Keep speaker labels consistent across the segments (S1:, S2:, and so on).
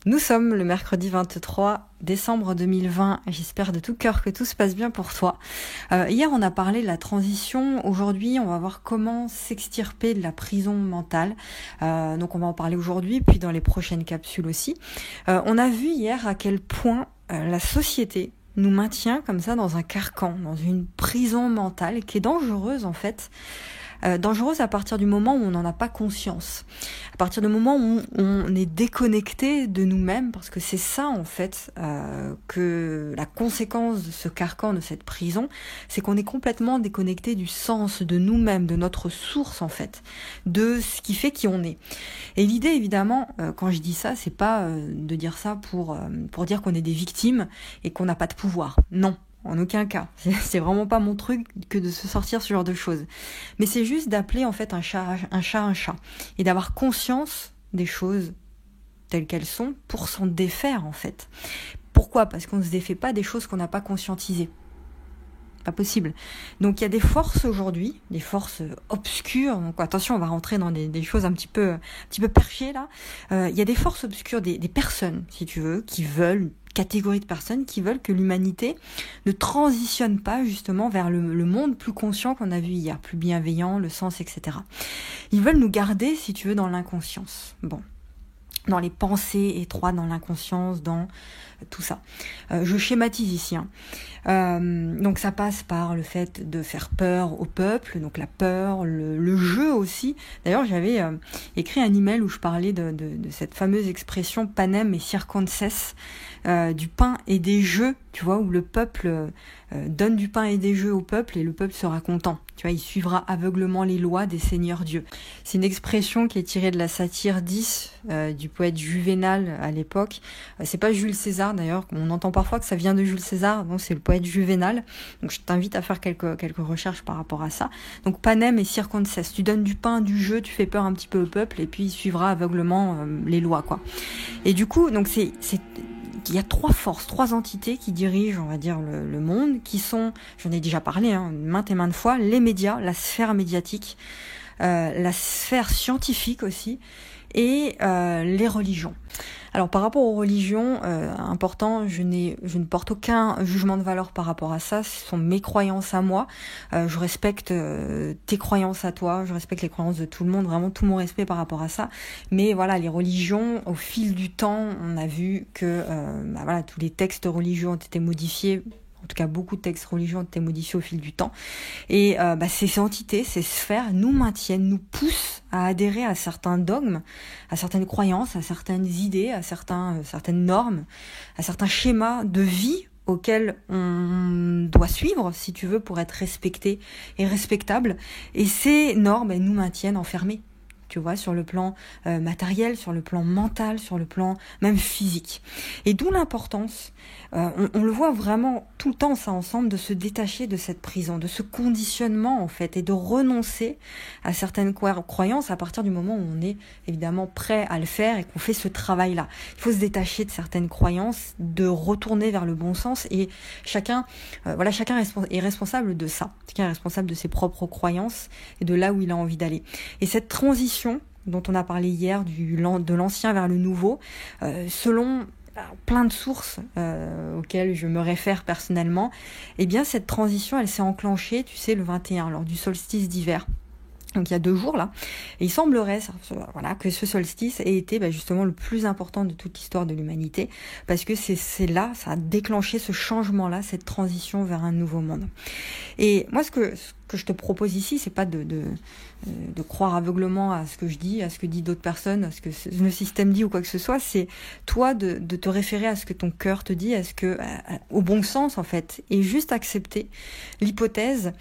S1: Nous sommes le mercredi 23 décembre 2020. J'espère de tout cœur que tout se passe bien pour toi. Hier, on a parlé de la transition. Aujourd'hui, on va voir comment s'extirper de la prison mentale. Donc, on va en parler aujourd'hui, puis dans les prochaines capsules aussi. On a vu hier à quel point la société nous maintient comme ça dans un carcan, dans une prison mentale qui est dangereuse en fait. Dangereuse à partir du moment où on n'en a pas conscience, à partir du moment où on est déconnecté de nous-mêmes, parce que c'est ça en fait que la conséquence de ce carcan, de cette prison, c'est qu'on est complètement déconnecté du sens de nous-mêmes, de notre source en fait, de ce qui fait qui on est. Et l'idée évidemment, quand je dis ça, c'est pas de dire ça pour dire qu'on est des victimes et qu'on n'a pas de pouvoir. Non. En aucun cas. C'est vraiment pas mon truc que de se sortir ce genre de choses. Mais c'est juste d'appeler en fait un chat un chat. Et d'avoir conscience des choses telles qu'elles sont pour s'en défaire en fait. Pourquoi ? Parce qu'on ne se défait pas des choses qu'on n'a pas conscientisées. Pas possible. Donc il y a des forces aujourd'hui, des forces obscures. Donc attention, on va rentrer dans des choses un petit peu perchées là. Il y a des forces obscures, des personnes, si tu veux, qui veulent, catégorie de personnes qui veulent que l'humanité ne transitionne pas justement vers le monde plus conscient qu'on a vu hier, plus bienveillant, le sens, etc. Ils veulent nous garder, si tu veux, dans l'inconscience. Bon. Dans les pensées étroites, dans l'inconscience, dans tout ça. Je schématise ici. Donc ça passe par le fait de faire peur au peuple, donc la peur, le jeu aussi. D'ailleurs, j'avais écrit un email où je parlais de cette fameuse expression panem et circenses, du pain et des jeux, tu vois, où le peuple donne du pain et des jeux au peuple et le peuple sera content. Tu vois, il suivra aveuglement les lois des seigneurs dieux. C'est une expression qui est tirée de la satire 10 du poète Juvénal à l'époque. C'est pas Jules César d'ailleurs, on entend parfois que ça vient de Jules César, donc c'est le poète Juvénal. Donc je t'invite à faire quelques recherches par rapport à ça. Donc panem et circenses, tu donnes du pain, du jeu, tu fais peur un petit peu au peuple et puis il suivra aveuglement les lois quoi. Et du coup, donc il y a trois forces, trois entités qui dirigent, on va dire, le monde, qui sont, j'en ai déjà parlé maintes et maintes fois, les médias, la sphère médiatique, la sphère scientifique aussi, et les religions. Alors par rapport aux religions, important, je ne porte aucun jugement de valeur par rapport à ça, ce sont mes croyances à moi, je respecte tes croyances à toi, je respecte les croyances de tout le monde, vraiment tout mon respect par rapport à ça, mais voilà, les religions, au fil du temps, on a vu que tous les textes religieux ont été modifiés. En tout cas, beaucoup de textes religieux ont été modifiés au fil du temps. Et ces entités, ces sphères nous maintiennent, nous poussent à adhérer à certains dogmes, à certaines croyances, à certaines idées, à certaines normes, à certains schémas de vie auxquels on doit suivre, si tu veux, pour être respecté et respectable. Et ces normes, elles nous maintiennent enfermés. Tu vois, sur le plan matériel, sur le plan mental, sur le plan même physique. Et d'où l'importance, on le voit vraiment tout le temps ça ensemble, de se détacher de cette prison, de ce conditionnement en fait, et de renoncer à certaines croyances à partir du moment où on est évidemment prêt à le faire et qu'on fait ce travail-là. Il faut se détacher de certaines croyances, de retourner vers le bon sens, et chacun est responsable de ça. Chacun est responsable de ses propres croyances et de là où il a envie d'aller. Et cette transition dont on a parlé hier, de l'ancien vers le nouveau, selon plein de sources auxquelles je me réfère personnellement, eh bien cette transition, elle s'est enclenchée, tu sais, le 21, lors du solstice d'hiver. Donc il y a 2 jours là, et il semblerait que ce solstice ait été justement le plus important de toute l'histoire de l'humanité, parce que c'est là, ça a déclenché ce changement-là, cette transition vers un nouveau monde. Et moi ce que je te propose ici, c'est pas de croire aveuglement à ce que je dis, à ce que dit d'autres personnes, à ce que le système dit ou quoi que ce soit, c'est toi de te référer à ce que ton cœur te dit, au bon sens en fait, et juste accepter l'hypothèse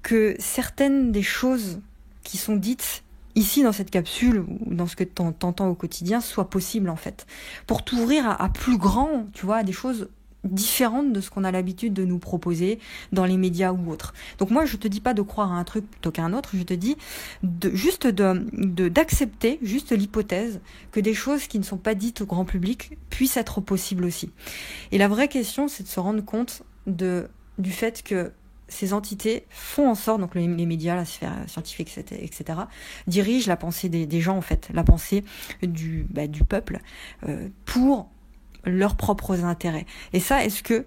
S1: que certaines des choses qui sont dites ici dans cette capsule ou dans ce que t'entends au quotidien soient possibles en fait, pour t'ouvrir à plus grand, tu vois, à des choses différentes de ce qu'on a l'habitude de nous proposer dans les médias ou autres. Donc moi je te dis pas de croire à un truc plutôt qu'à un autre, je te dis d'accepter juste l'hypothèse que des choses qui ne sont pas dites au grand public puissent être possibles aussi. Et la vraie question, c'est de se rendre compte du fait que ces entités font en sorte, donc les médias, la sphère scientifique, etc., dirigent la pensée des gens, en fait, la pensée du peuple, pour leurs propres intérêts. Et ça, est-ce que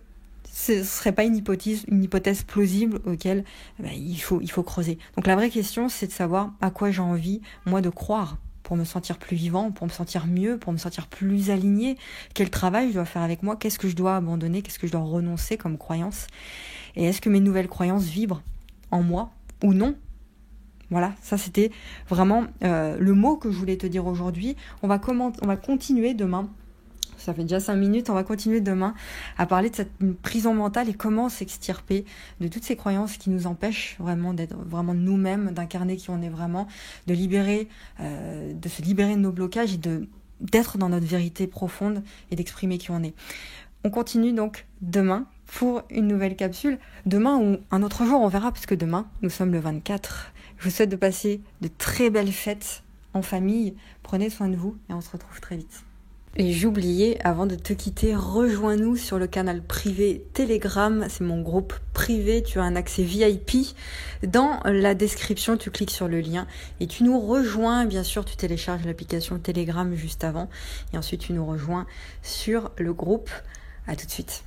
S1: ce serait pas une hypothèse plausible auquel il faut creuser. Donc la vraie question, c'est de savoir à quoi j'ai envie, moi, de croire pour me sentir plus vivant, pour me sentir mieux, pour me sentir plus aligné. Quel travail je dois faire avec moi? Qu'est-ce que je dois abandonner? Qu'est-ce que je dois renoncer comme croyance? Et est-ce que mes nouvelles croyances vibrent en moi ou non? Voilà, ça c'était vraiment le mot que je voulais te dire aujourd'hui. On va continuer demain. Ça fait déjà 5 minutes, on va continuer demain à parler de cette prison mentale et comment s'extirper de toutes ces croyances qui nous empêchent vraiment d'être vraiment nous-mêmes, d'incarner qui on est vraiment, de se libérer de nos blocages et d'être dans notre vérité profonde et d'exprimer qui on est. On continue donc demain pour une nouvelle capsule. Demain ou un autre jour, on verra, parce que demain, nous sommes le 24. Je vous souhaite de passer de très belles fêtes en famille. Prenez soin de vous et on se retrouve très vite. Et j'oubliais, avant de te quitter, rejoins-nous sur le canal privé Telegram. C'est mon groupe privé. Tu as un accès VIP. Dans la description, tu cliques sur le lien et tu nous rejoins. Bien sûr, tu télécharges l'application Telegram juste avant. Et ensuite, tu nous rejoins sur le groupe. À tout de suite.